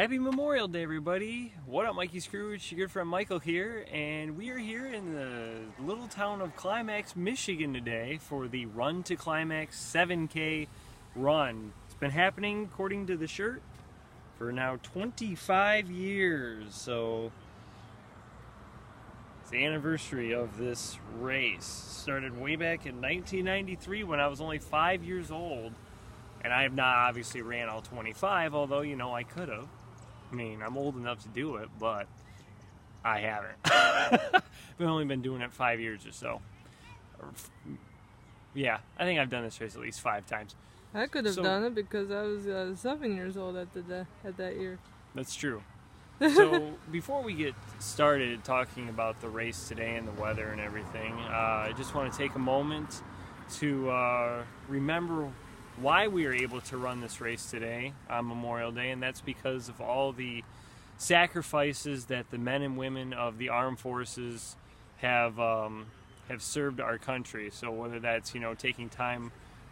Happy Memorial Day, everybody. What up, Mikey Scrooge? Your good friend Michael here, and we are here in the little town of Climax, Michigan today for the Run to Climax 7K run. It's been happening, according to the shirt, for now 25 years. So it's the anniversary of this race. Started way back in 1993 when I was only 5 years old. And I have not obviously ran all 25, although, you know, I could have. I mean, I'm old enough to do it, but I haven't. I've only been doing it 5 years or so. Yeah, I think I've done this race at least 5 times. I could have done it because I was 7 years old at that year. That's true. So before we get started talking about the race today and the weather and everything, I just want to take a moment to remember why we are able to run this race today on Memorial Day, and that's because of all the sacrifices that the men and women of the armed forces have served our country. So whether that's, you know, taking time,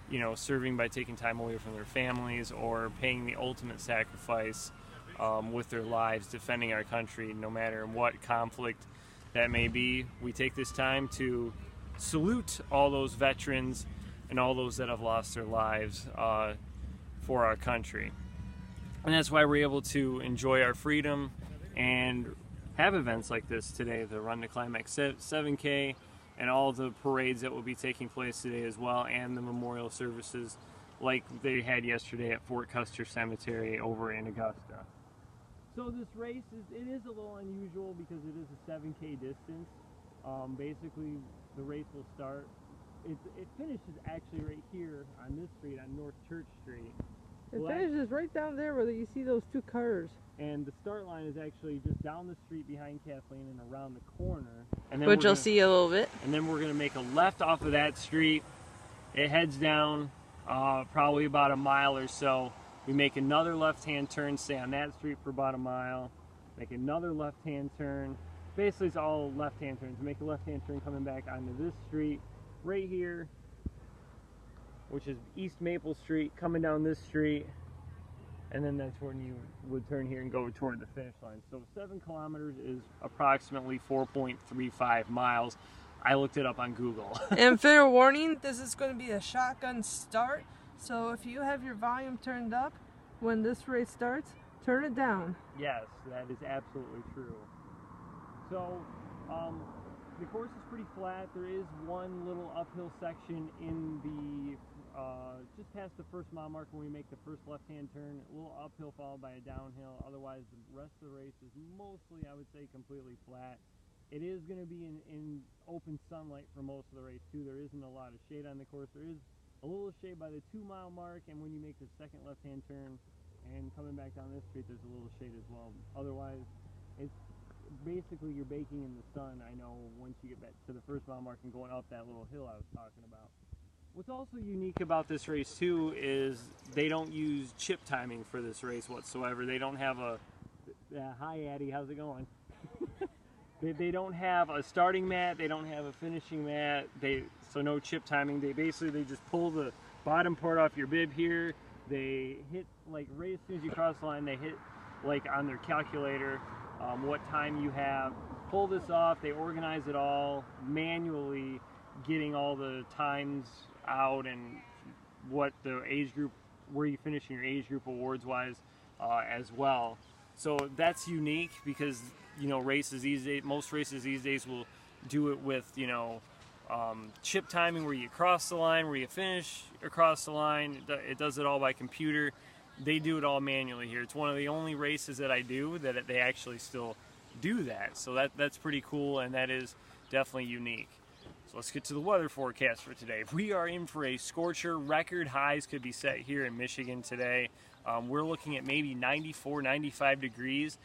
you know, serving by taking time away from their families, or paying the ultimate sacrifice with their lives, defending our country, no matter what conflict that may be, we take this time to salute all those veterans and all those that have lost their lives for our country. And that's why we're able to enjoy our freedom and have events like this today, the Run to Climax 7K, and all the parades that will be taking place today as well, and the memorial services like they had yesterday at Fort Custer Cemetery over in Augusta. So this race is a little unusual because it is a 7K distance. Basically, the race will start. It finishes actually right here on this street, on North Church Street. It finishes right down there where you see those 2 cars. And the start line is actually just down the street behind Kathleen and around the corner. And then which you'll see a little bit. And then we're going to make a left off of that street. It heads down probably about a mile or so. We make another left-hand turn, stay on that street for about a mile. Make another left-hand turn. Basically, it's all left-hand turns. Make a left-hand turn coming back onto this street right here, which is East Maple Street, coming down this street, and then that's when you would turn here and go toward the finish line. So 7 kilometers is approximately 4.35 miles. I looked it up on Google. And fair warning, this is going to be a shotgun start, so if you have your volume turned up when this race starts, turn it down. Yes, that is absolutely true. So the course is pretty flat. There is one little uphill section in the just past the first mile mark when we make the first left-hand turn. A little uphill followed by a downhill. Otherwise, the rest of the race is mostly, I would say, completely flat. It is going to be in open sunlight for most of the race too. There isn't a lot of shade on the course. There is a little shade by the 2-mile mark, and when you make the second left-hand turn and coming back down this street, there's a little shade as well. Otherwise, it's basically you're baking in the sun, I know, once you get back to the first mile mark and going up that little hill I was talking about. What's also unique about this race too is they don't use chip timing for this race whatsoever. They don't have a hi Addie, how's it going? they don't have a starting mat, they don't have a finishing mat, so no chip timing. They just pull the bottom part off your bib here. They hit, like, right as soon as you cross the line, they hit, like, on their calculator what time you have. Pull this off. They organize it all manually, getting all the times out and what the age group, where you finish in your age group awards wise as well. So that's unique because, you know, races these days, most races these days will do it with, you know, chip timing, where you cross the line, where you finish across the line. It does it all by computer. They do it all manually here. It's one of the only races that I do that they actually still do that. So that's pretty cool, and that is definitely unique. So let's get to the weather forecast for today. We are in for a scorcher. Record highs could be set here in Michigan today. We're looking at maybe 94, 95 degrees.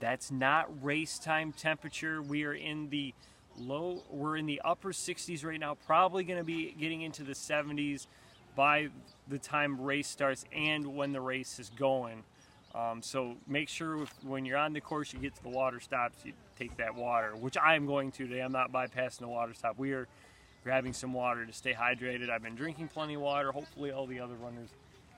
That's not race time temperature. We're in the upper 60s right now, probably going to be getting into the 70s by the time race starts and when the race is going. So make sure when you're on the course, you get to the water stops, you take that water, which I am going to today. I'm not bypassing the water stop. We are grabbing some water to stay hydrated. I've been drinking plenty of water. Hopefully all the other runners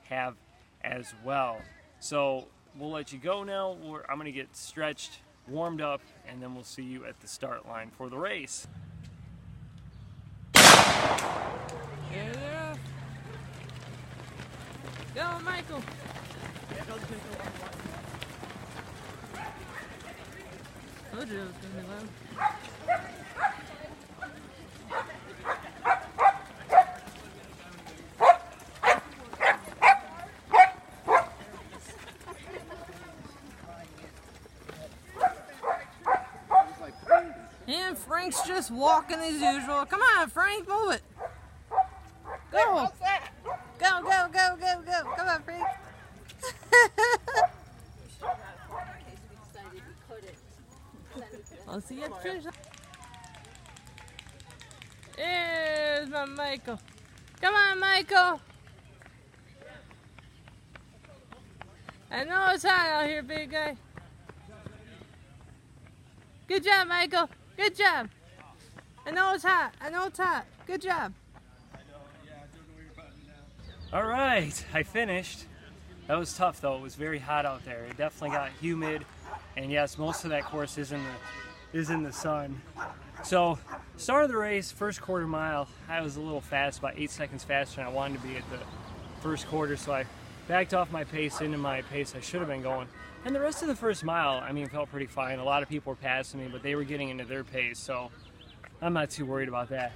have as well. So we'll let you go now. I'm going to get stretched, warmed up, and then we'll see you at the start line for the race. Yeah. Go, Michael. Told you it was gonna be loud. And Frank's just walking as usual. Come on, Frank, move it. Go. Go, go, go, go, go. Come on, Frank. I'll see you at the finish line. There's my Michael. Come on, Michael. I know it's hot out here, big guy. Good job, Michael. Good job. I know it's hot. I know it's hot. Good job. All right, I finished. That was tough though. It was very hot out there. It definitely got humid, and yes, most of that course is in the sun. So, start of the race, first quarter mile, I was a little fast, about 8 seconds faster than I wanted to be at the first quarter, so I backed off my pace into my pace I should have been going. And the rest of the first mile, I mean, felt pretty fine. A lot of people were passing me, but they were getting into their pace, so I'm not too worried about that.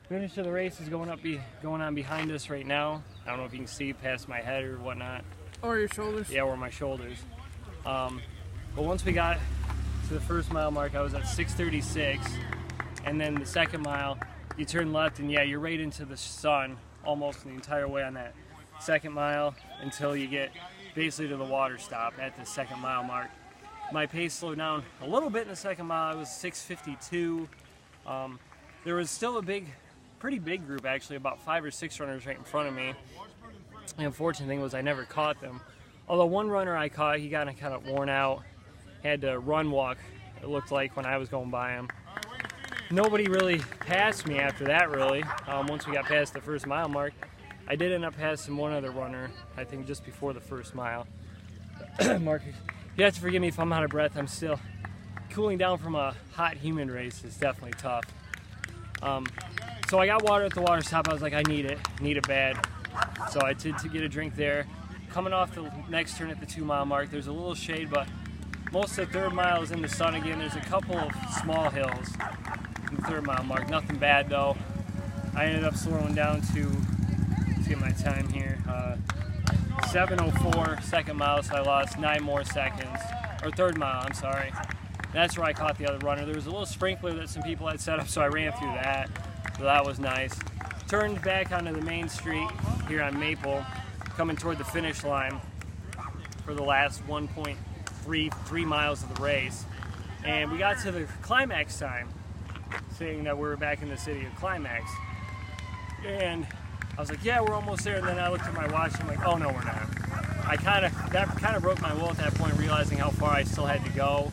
Finish of the race is going on behind us right now. I don't know if you can see past my head or whatnot. Or your shoulders. Yeah, or my shoulders. But once we got to the first mile mark, I was at 6:36, and then the second mile, you turn left, and yeah, you're right into the sun almost the entire way on that second mile until you get basically to the water stop at the second mile mark. My pace slowed down a little bit in the second mile. I was 6:52. There was still a pretty big group actually, about 5 or 6 runners right in front of me. The unfortunate thing was I never caught them. Although one runner I caught, he got kind of worn out, had to run walk, it looked like, when I was going by him. Nobody really passed me after that, really. Once we got past the first mile mark, I did end up passing one other runner, I think just before the first mile. Mark, you have to forgive me if I'm out of breath. I'm still cooling down from a hot, humid race. It's definitely tough. So I got water at the water stop. I was like, I need it bad. So I did to get a drink there. Coming off the next turn at the 2 mile mark, there's a little shade, but most of the third mile is in the sun again. There's a couple of small hills in the 3rd mile mark. Nothing bad though. I ended up slowing down to, let's get my time here, 7:04 second mile, so I lost 9 more seconds. Or 3rd mile, I'm sorry. That's where I caught the other runner. There was a little sprinkler that some people had set up, so I ran through that. So that was nice. Turned back onto the main street here on Maple, coming toward the finish line for the last 1.3 miles of the race. And we got to the Climax time, saying that we were back in the city of Climax. And I was like, yeah, we're almost there. And then I looked at my watch and I'm like, oh no, we're not. That kind of broke my will at that point, realizing how far I still had to go.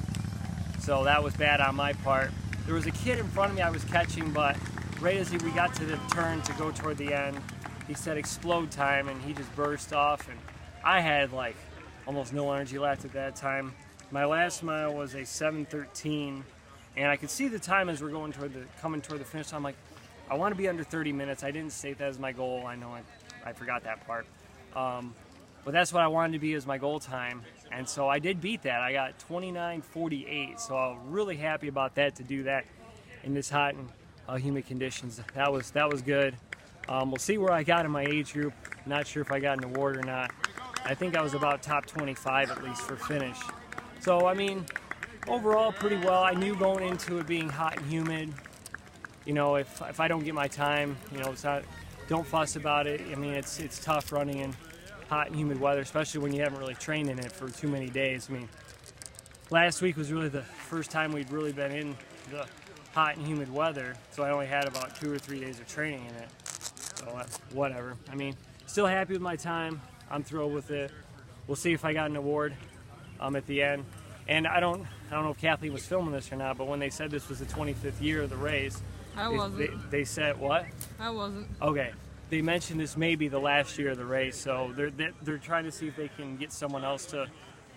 So that was bad on my part. There was a kid in front of me I was catching, but right as we got to the turn to go toward the end, he said explode time, and he just burst off, and I had like almost no energy left at that time. My last mile was a 7:13, and I could see the time as we're coming toward the finish. So I'm like, I want to be under 30 minutes. I didn't state that as my goal. I know I forgot that part. But that's what I wanted to be as my goal time. And so I did beat that. I got 29:48. So I'm really happy about that, to do that in this hot and humid conditions. That was good. We'll see where I got in my age group. Not sure if I got an award or not. I think I was about top 25 at least for finish. So I mean, overall pretty well. I knew going into it being hot and humid, you know, if I don't get my time, you know, it's not, don't fuss about it. I mean, it's tough running in hot and humid weather, especially when you haven't really trained in it for too many days. I mean, last week was really the first time we'd really been in the hot and humid weather, so I only had about 2 or 3 days of training in it. So whatever. I mean, still happy with my time. I'm thrilled with it. We'll see if I got an award at the end. And I don't know if Kathleen was filming this or not, but when they said this was the 25th year of the race, they said what? I wasn't. Okay. They mentioned this may be the last year of the race, so they're trying to see if they can get someone else to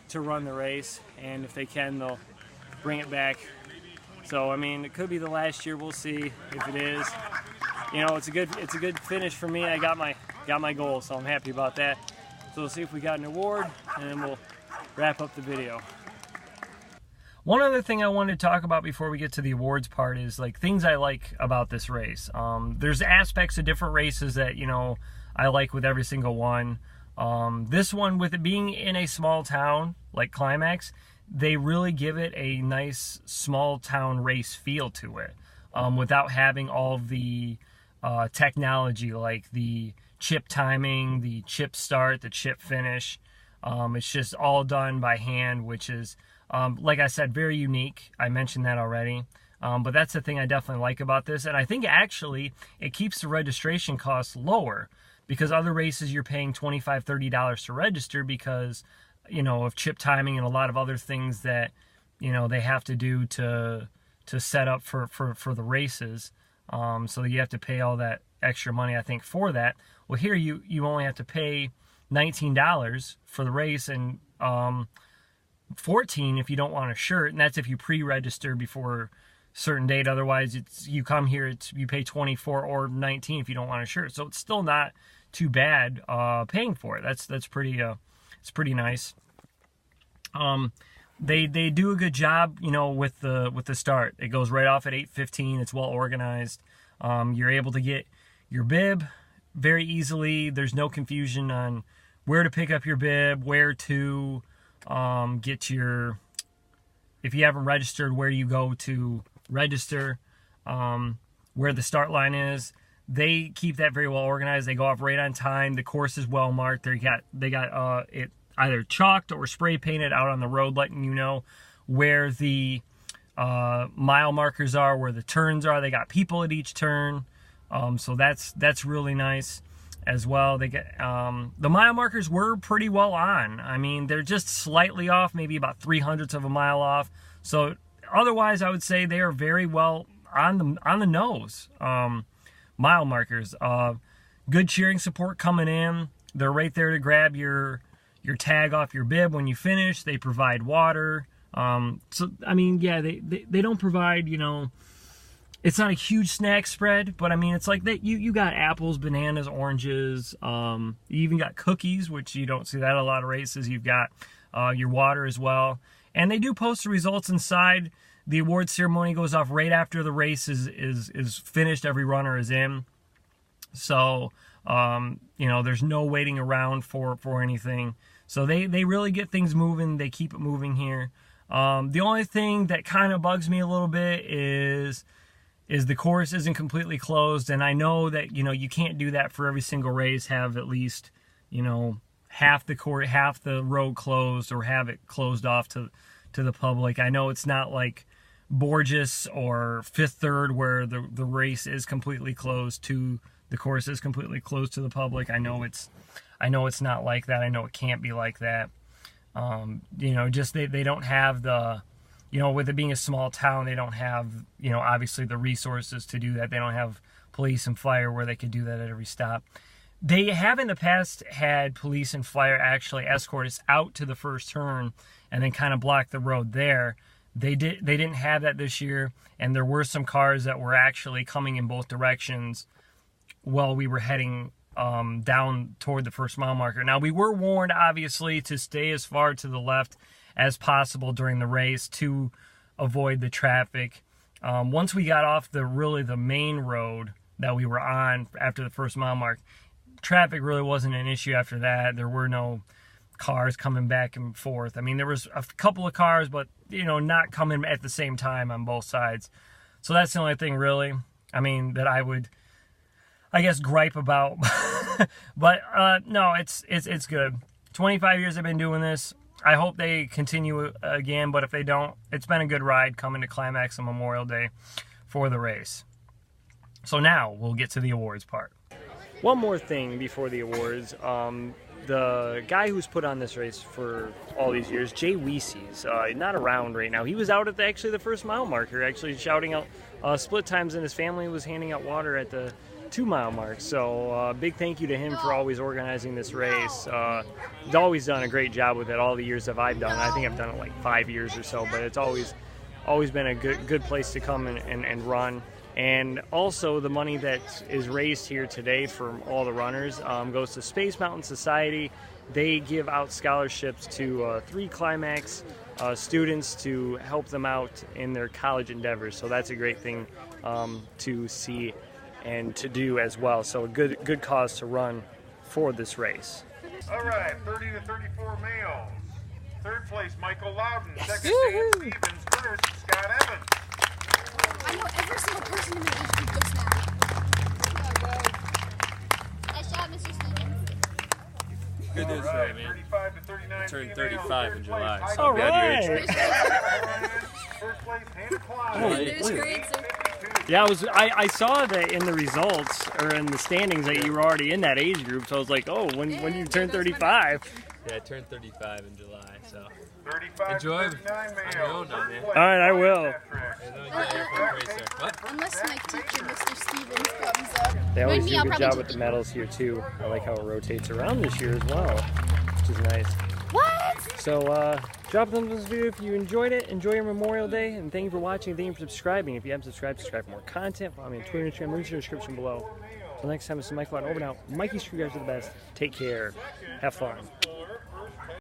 to run the race, and if they can, they'll bring it back. So I mean, it could be the last year. We'll see if it is. You know, it's a good finish for me. I got my goal, so I'm happy about that. So we'll see if we got an award, and then we'll wrap up the video. One other thing I wanted to talk about before we get to the awards part is like things I like about this race. There's aspects of different races that, you know, I like with every single one. This one, with it being in a small town like Climax, they really give it a nice small town race feel to it, without having all the technology like the chip timing, the chip start, the chip finish. It's just all done by hand, which is, like I said, very unique. I mentioned that already. But that's the thing I definitely like about this. And I think actually it keeps the registration costs lower, because other races you're paying $25, $30 to register because, you know, of chip timing and a lot of other things that, you know, they have to do to set up for the races. So you have to pay all that extra money, I think, for that. Well, here you only have to pay $19 for the race, and $14 if you don't want a shirt, and that's if you pre-register before a certain date. Otherwise, you come here, you pay $24 or $19 if you don't want a shirt. So it's still not too bad paying for it. That's pretty it's pretty nice. They do a good job, you know, with the start. It goes right off at 8:15. It's well organized. You're able to get your bib very easily. There's no confusion on where to pick up your bib, where to get your, if you haven't registered, where you go to register, where the start line is. They keep that very well organized. They go off right on time. The course is well marked. They got it either chalked or spray painted out on the road, letting you know where the mile markers are, where the turns are. They got people at each turn, so that's really nice as well. They get the mile markers were pretty well on. I mean, they're just slightly off, maybe about 0.03 of a mile off. So otherwise, I would say they are very well on the nose. Mile markers, good cheering support coming in. They're right there to grab your tag off your bib when you finish. They provide water. So I mean, yeah, they don't provide, you know, it's not a huge snack spread, but I mean, it's like that you got apples, bananas, oranges. You even got cookies, which you don't see that at a lot of races. You've got your water as well, and they do post the results inside. The award ceremony goes off right after the race is finished. Every runner is in, so you know, there's no waiting around for anything. So they really get things moving. They keep it moving here. The only thing that kind of bugs me a little bit is the course isn't completely closed, and I know that, you know, you can't do that for every single race. Have at least, you know, half the road closed, or have it closed off to the public. I know it's not like Borges or Fifth Third where the race is completely closed to the course is completely closed to the public. I know it's not like that. I know it can't be like that. You know, just they don't have the, you know, with it being a small town, they don't have, you know, obviously the resources to do that. They don't have police and fire where they could do that at every stop. They have in the past had police and fire actually escort us out to the first turn and then kind of block the road there. They didn't have that this year, and there were some cars that were actually coming in both directions while we were heading down toward the first mile marker. Now, we were warned, obviously, to stay as far to the left as possible during the race to avoid the traffic. Once we got off the main road that we were on after the first mile mark, traffic really wasn't an issue after that. There were no cars coming back and forth. I mean, there was a couple of cars, but, you know, not coming at the same time on both sides. So that's the only thing, really, I mean, that I would, I guess, gripe about. But no, it's good. 25 years I've been doing this. I hope they continue again, but if they don't, it's been a good ride coming to Climax on Memorial Day for the race. So now we'll get to the awards part. One more thing before the awards. The guy who's put on this race for all these years, Jay Weese's, not around right now. He was out at the first mile marker, actually shouting out split times, and his family was handing out water at the 2-mile mark. So big thank you to him for always organizing this race. He's always done a great job with it all the years that I've done it. I think I've done it like 5 years or so, but it's always been a good place to come and run. And also the money that is raised here today from all the runners goes to Space Mountain Society. They give out scholarships to 3 Climax students to help them out in their college endeavors. So that's a great thing to see and to do as well. So a good cause to run for this race. All right, 30 to 34 males. Third place, Michael Loudon. Second, Dan Stevens. First, Scott Evans. I know every single person in the age group just now. Nice job, Mr. Stevens. Good news for you, man. 35 to 39 I turned females. 35 in July, so All I'm glad you're right. interested. First place, Hannah Klein. Oh, There's your answer. Yeah, I saw that in the results or in the standings that you were already in that age group. So I was like, oh, when do you turn 35? Yeah, I turned 35 in July, so 35 enjoy to 39 on your males. own now, man. All right, I will. I know you get here for a racer. What? Unless my teacher, Mr. Stevens, comes up. They always Mind me, do a I'll good probably job do with the it. medals here too. I like how it rotates around this year as well, which is nice. What? So drop a thumbs up on this video if you enjoyed it. Enjoy your Memorial Day, and thank you for watching. Thank you for subscribing. If you haven't subscribed, subscribe for more content. Follow me on Twitter and Instagram. Links in the description below. Until next time, this is Mike Loudon. Over now. Mikey Screwdrivers are the best. Take care. Have fun.